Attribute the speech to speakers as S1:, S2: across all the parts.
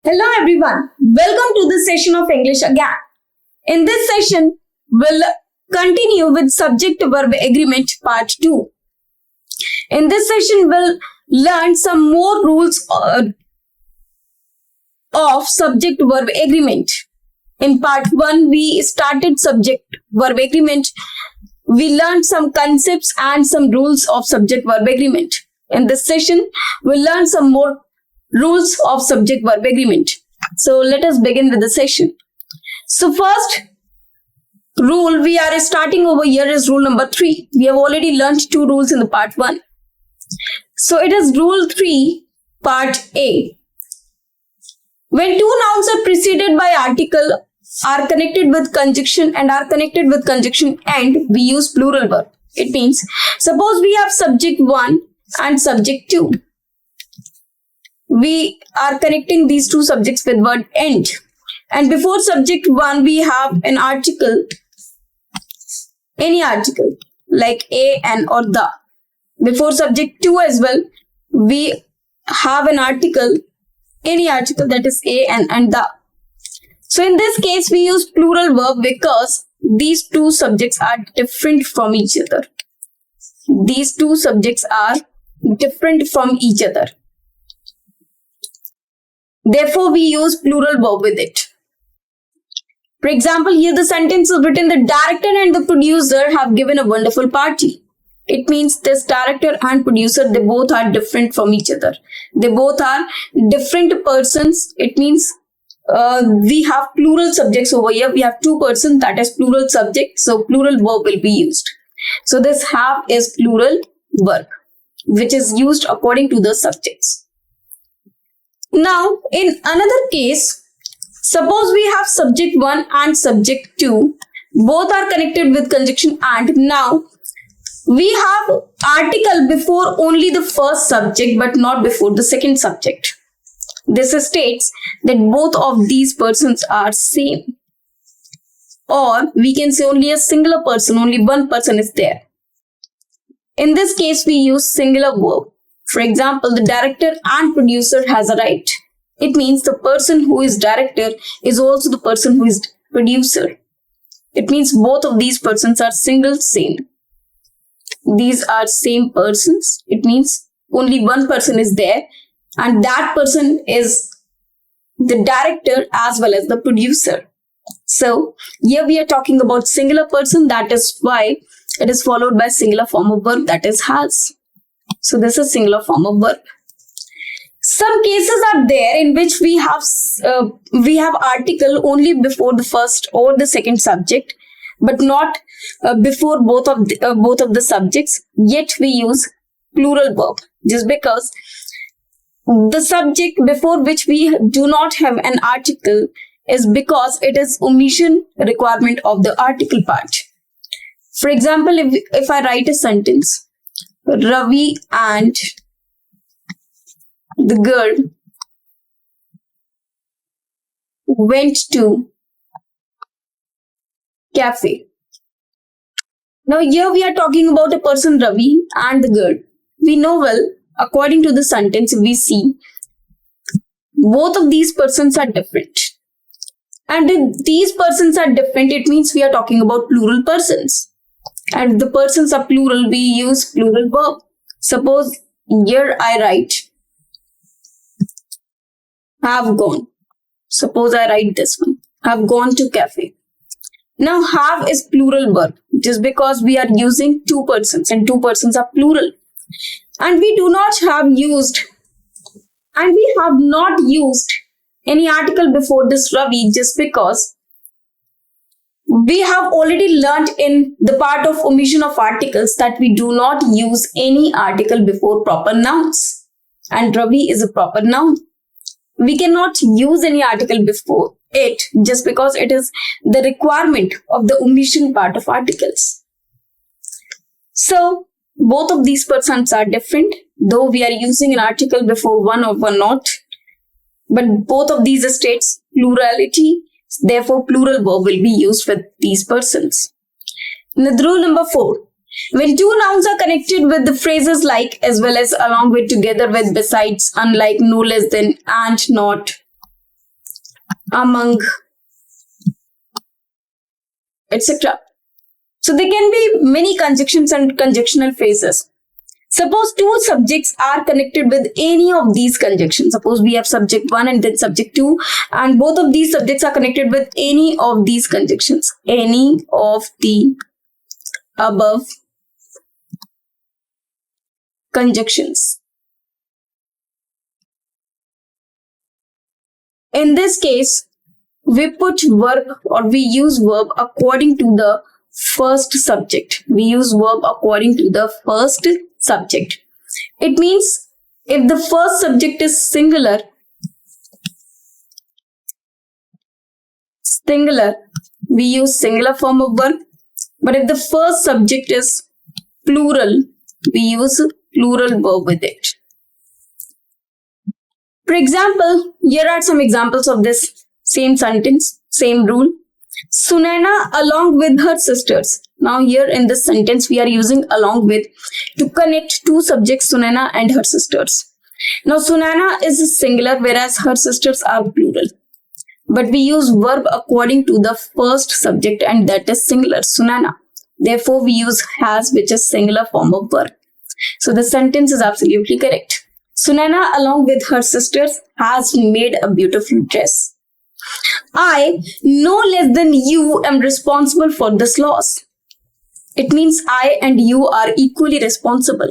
S1: Hello everyone, welcome to this session of English again. In this session, we'll continue with subject-verb agreement part 2. In this session, we'll learn some more rules of subject-verb agreement. In part 1, we started subject-verb agreement. We learned some concepts and some rules of subject-verb agreement. In this session, we'll learn some more rules of subject-verb agreement. So let us begin with the session. So first rule we are starting over here is rule number 3. We have already learned 2 rules in the part 1. So it is rule 3, part A. When 2 nouns are preceded by article, are connected with conjunction and are connected with conjunction and, we use plural verb. It means, suppose we have subject 1 and subject 2. We are connecting these 2 subjects with word and. And before subject 1, we have an article, any article, like a, an or the. Before subject 2 as well, we have an article, any article that is a, an and the. So in this case, we use plural verb because these 2 subjects are different from each other. These 2 subjects are different from each other. Therefore, we use plural verb with it. For example, here the sentence is written, the director and the producer have given a wonderful party. It means this director and producer, they both are different from each other. They both are different persons. It means we have plural subjects over here. We have 2 persons, that is plural subject. So plural verb will be used. So this have is plural verb, which is used according to the subjects. Now, in another case, suppose we have subject 1 and subject 2. Both are connected with conjunction and. Now, we have article before only the first subject but not before the second subject. This states that both of these persons are same. Or we can say only a singular person, only one person is there. In this case, we use singular verb. For example, the director and producer has arrived. It means the person who is director is also the person who is producer. It means both of these persons are single, same. These are same persons. It means only one person is there and that person is the director as well as the producer. So here we are talking about singular person. That is why it is followed by singular form of verb, that is has. So this is singular form of verb. Some cases are there in which we have article only before the first or the second subject, but not before both of the subjects. Yet we use plural verb just because the subject before which we do not have an article is because it is omission requirement of the article part. For example, if I write a sentence, Ravi and the girl went to cafe. Now here we are talking about a person Ravi and the girl. We know well, according to the sentence, we see both of these persons are different. And if these persons are different, it means we are talking about plural persons. And if the persons are plural, we use plural verb. Suppose here I write have gone. Suppose I write this one, have gone to cafe. Now have is plural verb just because we are using 2 persons and 2 persons are plural. And we have not used any article before this Ravi just because we have already learnt in the part of omission of articles that we do not use any article before proper nouns. And Ravi is a proper noun. We cannot use any article before it just because it is the requirement of the omission part of articles. So both of these persons are different, though we are using an article before one or one not. But both of these states plurality. Therefore, plural verb will be used with these persons. Rule number 4. When 2 nouns are connected with the phrases like, as well as, along with, together with, besides, unlike, no less than, and, not, among, etc. So there can be many conjunctions and conjunctional phrases. Suppose two subjects are connected with any of these conjunctions. Suppose we have subject 1 and then subject 2, and both of these subjects are connected with any of these conjunctions. Any of the above conjunctions. In this case, we put verb or we use verb according to the first subject. We use verb according to the first subject. It means if the first subject is singular, we use singular form of verb. But if the first subject is plural, we use plural verb with it. For example, here are some examples of this same sentence, same rule. Sunaina along with her sisters. Now here in this sentence we are using along with to connect two subjects, Sunaina and her sisters. Now Sunaina is singular whereas her sisters are plural. But we use verb according to the first subject and that is singular, Sunaina. Therefore we use has, which is singular form of verb. So the sentence is absolutely correct. Sunaina along with her sisters has made a beautiful dress. I, no less than you, am responsible for this loss. It means I and you are equally responsible.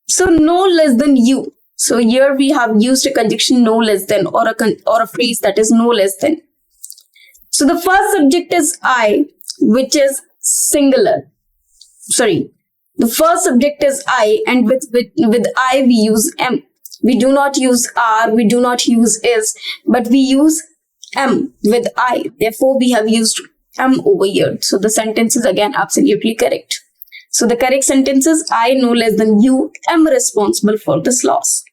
S1: So no less than you. So here we have used a conjunction no less than or a phrase that is no less than. So the first subject is I, which is singular. The first subject is I, and with I we use am. We do not use are, we do not use is, but we use am with I. Therefore, we have used am over here. So the sentence is again absolutely correct. So the correct sentence is I, no less than you, am responsible for this loss.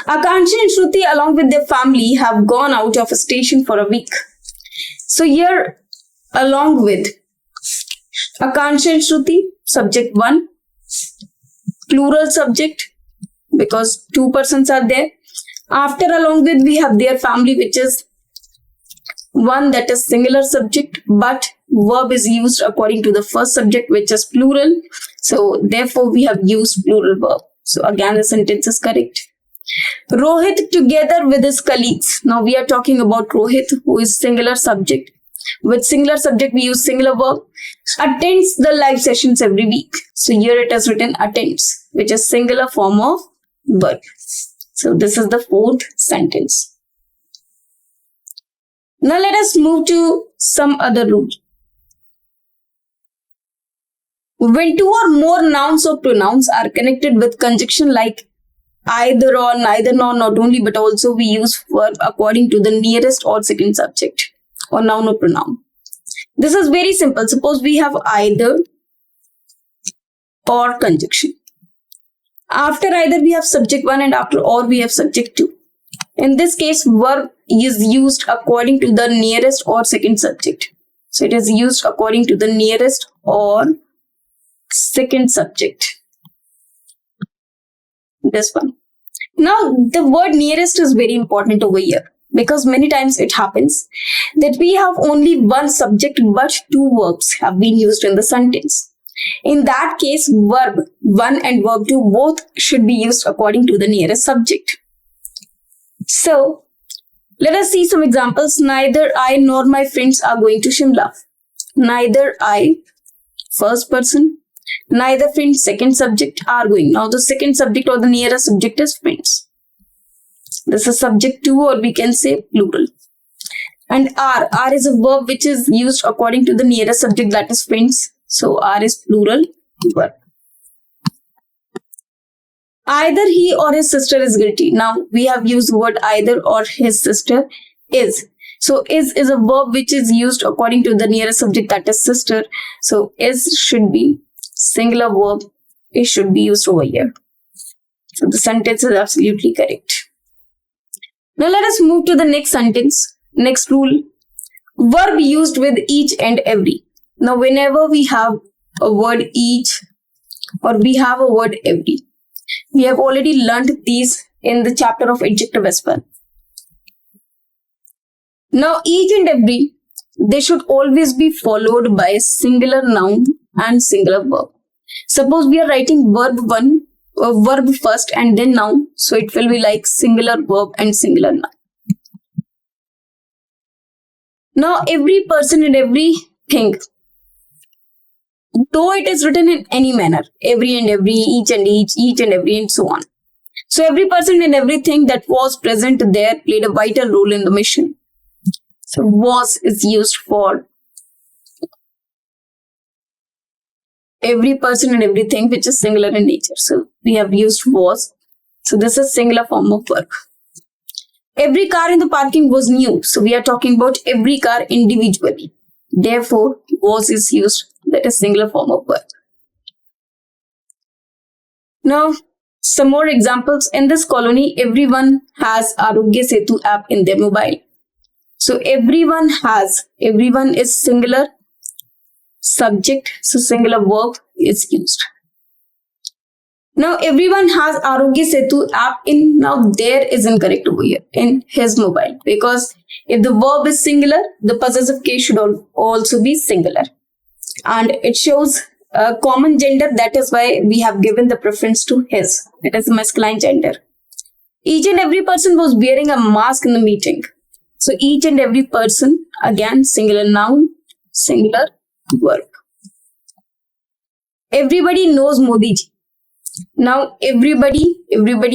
S1: Akanksha and Shruti along with their family have gone out of a station for a week. So here, along with Akanksha and Shruti, subject 1, plural subject because two persons are there. After along with we have their family, which is one that is singular subject, but verb is used according to the first subject, which is plural. So therefore we have used plural verb. So again the sentence is correct. Rohit together with his colleagues. Now we are talking about Rohit, who is singular subject. With singular subject we use singular verb. Attends the live sessions every week. So here it is written attends, which is singular form of verb. So this is the fourth sentence. Now let us move to some other rule. When two or more nouns or pronouns are connected with conjunction like either or, neither nor, not only, but also we use verb according to the nearest or second subject or noun or pronoun. This is very simple. Suppose we have either or conjunction. After either we have subject 1 and after or we have subject 2. In this case, verb is used according to the nearest or second subject. So it is used according to the nearest or second subject. This one. Now the word nearest is very important over here because many times it happens that we have only one subject but two verbs have been used in the sentence. In that case, verb 1 and verb 2 both should be used according to the nearest subject. So let us see some examples. Neither I nor my friends are going to Shimla. Neither I, first person. Neither friends, second subject, are going. Now the second subject or the nearest subject is friends. This is subject 2 or we can say plural. And are is a verb which is used according to the nearest subject, that is friends. So are is plural verb. Either he or his sister is guilty. Now we have used the word either or his sister is. So is a verb which is used according to the nearest subject, that is sister. So is should be singular verb. It should be used over here. So the sentence is absolutely correct. Now let us move to the next sentence. Next rule. Verb used with each and every. Now whenever we have a word each or we have a word every, we have already learned these in the chapter of adjective as well. Now, each and every, they should always be followed by a singular noun and singular verb. Suppose we are writing verb first and then noun, so it will be like singular verb and singular noun. Now, every person and everything, though it is written in any manner, every and every, each and every, and so on. So, every person and everything that was present there played a vital role in the mission. So, was is used for every person and everything which is singular in nature. So, we have used was. So, this is singular form of verb. Every car in the parking was new. So, we are talking about every car individually. Therefore, was is used. That is singular form of verb. Now, some more examples. In this colony, everyone has Arogya Setu app in their mobile. So, everyone is singular subject. So, singular verb is used. Now, everyone has Arogya Setu app in. Now, there is incorrect over here in his mobile. Because if the verb is singular, the possessive case should also be singular. And it shows a common gender. That is why we have given the preference to his. It is masculine gender. Each and every person was wearing a mask in the meeting. So, each and every person, again, singular noun, singular verb. Everybody knows Modi ji. Now, everybody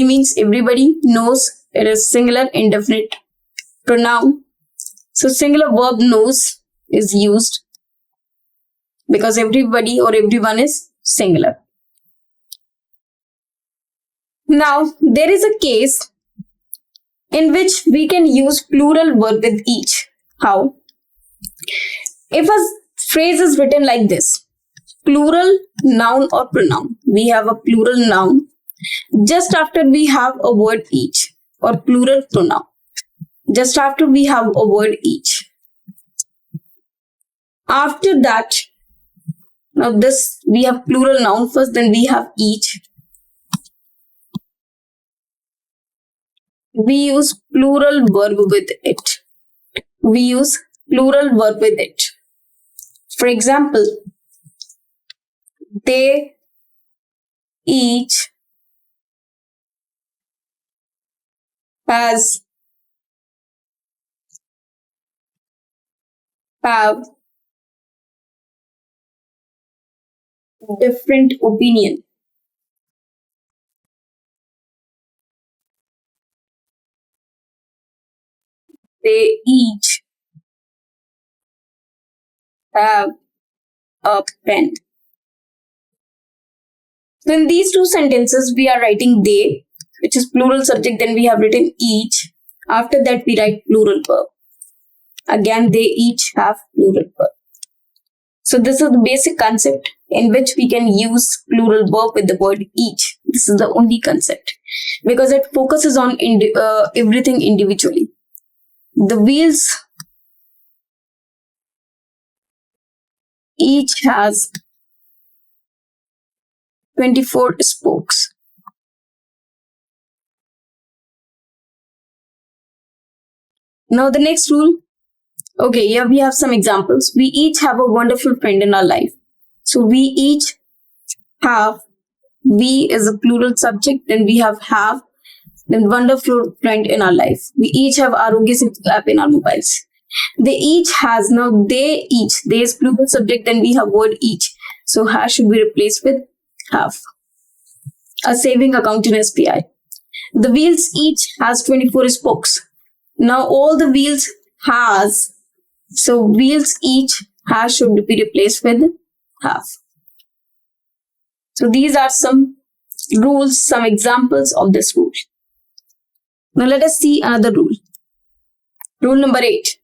S1: means everybody knows. It is singular indefinite pronoun. So, singular verb knows is used because everybody or everyone is singular. Now, there is a case in which we can use plural verb with each. How? If a phrase is written like this, plural noun or pronoun, we have a plural noun just after we have a word each, or plural pronoun just after we have a word each. After that, now this we have plural noun first, then we have each. We use plural verb with it. We use plural verb with it. For example, they each have different opinion. They each have a pen. So in these two sentences, we are writing they, which is plural subject, then we have written each. After that, we write plural verb. Again, they each have plural verb. So this is the basic concept in which we can use plural verb with the word each. This is the only concept because it focuses on everything individually. The wheels each has 24 spokes. Now the next rule. Okay, here we have some examples. We each have a wonderful friend in our life. So we each have, we is a plural subject, then we have, then wonderful friend in our life. We each have Arogya Setu app in our mobiles. They each has, now they each, they is plural subject, then we have word each. So has should be replaced with have. A saving account in SBI. The wheels each has 24 spokes. Now all the wheels has, so wheels each has should be replaced with have. So these are some rules, some examples of this rule. Now let us see another rule. Rule number 8.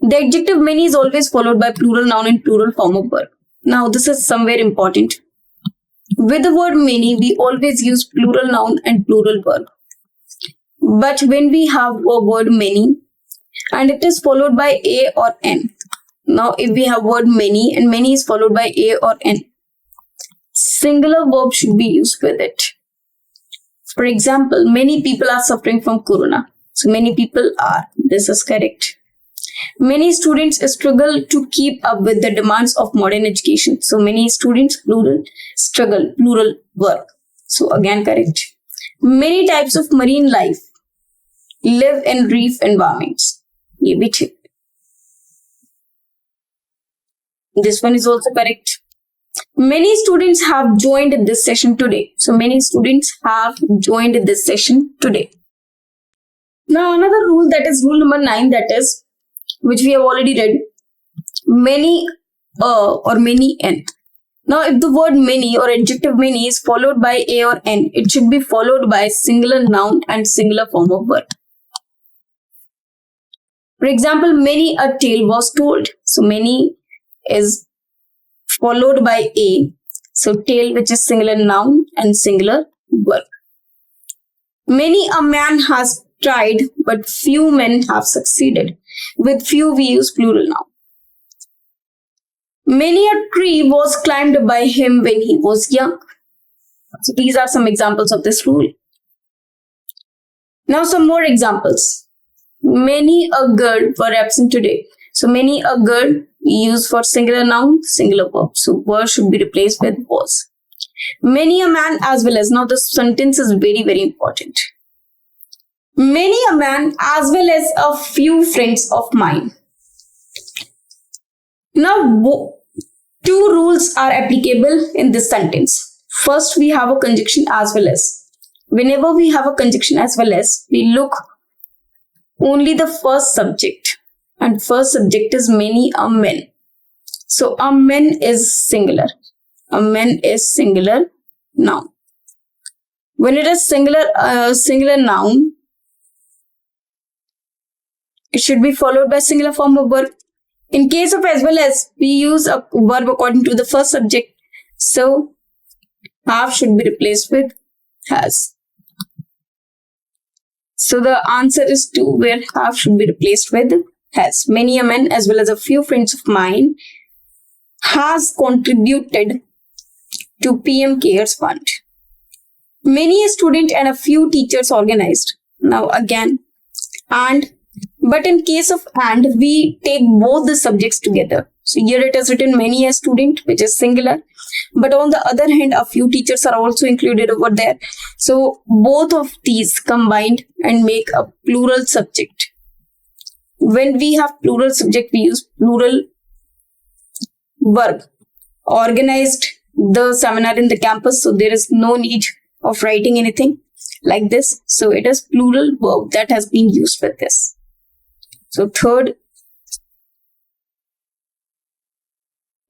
S1: The adjective many is always followed by plural noun and plural form of verb. Now this is somewhere important. With the word many, we always use plural noun and plural verb. But when we have a word many and it is followed by a or n. Now if we have word many and many is followed by a or n, singular verb should be used with it. For example, many people are suffering from corona. So many people are. This is correct. Many students struggle to keep up with the demands of modern education. So many students, plural, struggle, plural, work. So again correct. Many types of marine life live in reef environments. ये भी ठीक. This one is also correct. Many students have joined this session today. So many students have joined this session today. Now another rule, that is rule number 9, that is, which we have already read, many or many n. Now if the word many or adjective many is followed by a or n, it should be followed by singular noun and singular form of verb. For example, many a tale was told. So many is followed by a. So tale, which is singular noun and singular verb. Many a man has tried, but few men have succeeded. With few, we use plural noun. Many a tree was climbed by him when he was young. So these are some examples of this rule. Now some more examples. Many a girl were absent today. So many a girl we use for singular noun, singular verb. So were should be replaced with was. Many a man as well as. Now this sentence is very, very important. Many a man as well as a few friends of mine. Now two rules are applicable in this sentence. First, we have a conjunction as well as. Whenever we have a conjunction as well as, we look only the first subject, and first subject is many a men. So a men is singular. A men is singular noun. When it is singular noun, it should be followed by singular form of verb. In case of as well as, we use a verb according to the first subject. So have should be replaced with has. So the answer is 2, where have should be replaced with has. Many a man as well as a few friends of mine has contributed to PM Cares Fund. Many a student and a few teachers organized. Now again, and, but in case of and, we take both the subjects together. So here it is written many a student, which is singular. But on the other hand, a few teachers are also included over there. So both of these combined and make a plural subject. When we have plural subject, we use plural verb. Organized the seminar in the campus, so there is no need of writing anything like this. So it is plural verb that has been used with this. So third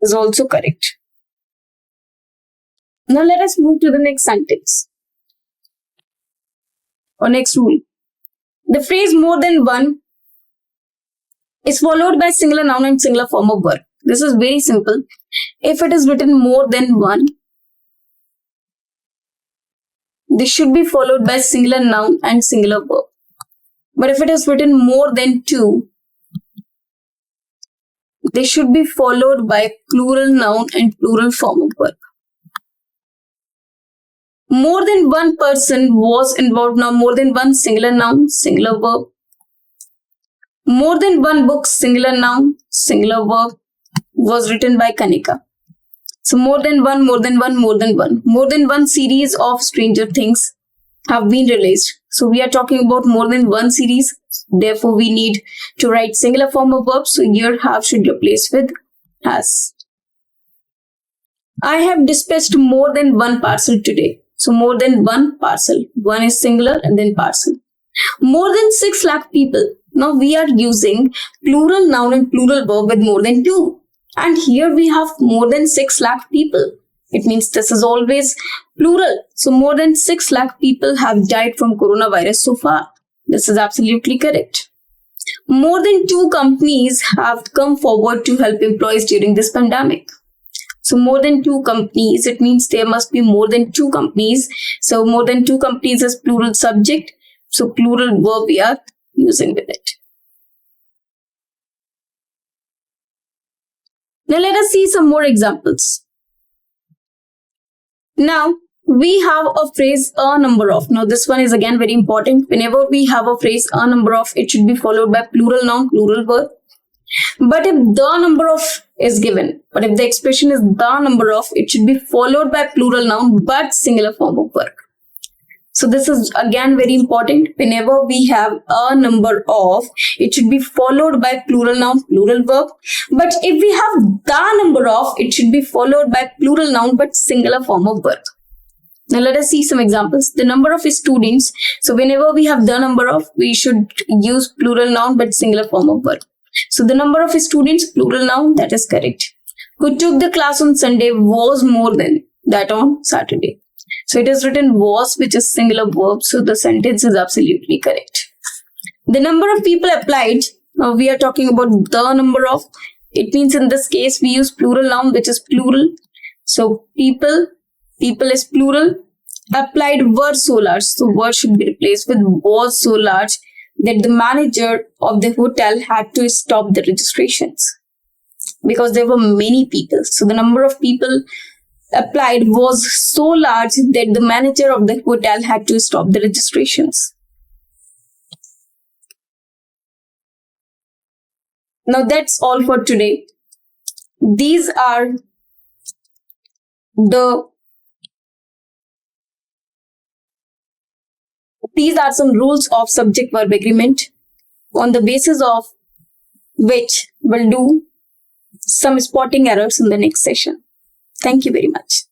S1: is also correct. Now let us move to the next sentence or next rule. The phrase more than one is followed by singular noun and singular form of verb. This is very simple. If it is written more than one, this should be followed by singular noun and singular verb. But if it is written more than two, they should be followed by plural noun and plural form of verb. More than one person was involved. Now more than one, singular noun, singular verb. More than one book, singular noun, singular verb, was written by Kanika. So more than one, more than one, more than one. More than one series of Stranger Things have been released. So we are talking about more than one series. Therefore, we need to write singular form of verb. So here have should replace with has. I have dispatched more than one parcel today. So more than one parcel. One is singular and then parcel. More than 6 lakh people. Now we are using plural noun and plural verb with more than 2. And here we have more than 6 lakh people. It means this is always plural. So more than 6 lakh people have died from coronavirus so far. This is absolutely correct. More than 2 companies have come forward to help employees during this pandemic. So more than 2 companies, it means there must be more than 2 companies. So more than 2 companies is plural subject. So plural verb we are using with it. Now let us see some more examples. Now we have a phrase a number of. Now this one is again very important. Whenever we have a phrase a number of, it should be followed by plural noun, plural verb. But if the number of is given, but if the expression is the number of, it should be followed by plural noun but singular form of verb. So this is again very important. Whenever we have a number of, it should be followed by plural noun, plural verb. But if we have the number of, it should be followed by plural noun but singular form of verb. Now let us see some examples. The number of students. So whenever we have the number of, we should use plural noun but singular form of verb. So the number of students, plural noun, that is correct. Who took the class on Sunday was more than that on Saturday. So it is written was, which is singular verb. So the sentence is absolutely correct. The number of people applied. Now we are talking about the number of. It means in this case we use plural noun, which is plural. So people is plural. Applied were so large. So word should be replaced with was so large that the manager of the hotel had to stop the registrations because there were many people. So the number of people applied was so large that the manager of the hotel had to stop the registrations. Now that's all for today. These are some rules of subject-verb agreement on the basis of which we'll do some spotting errors in the next session. Thank you very much.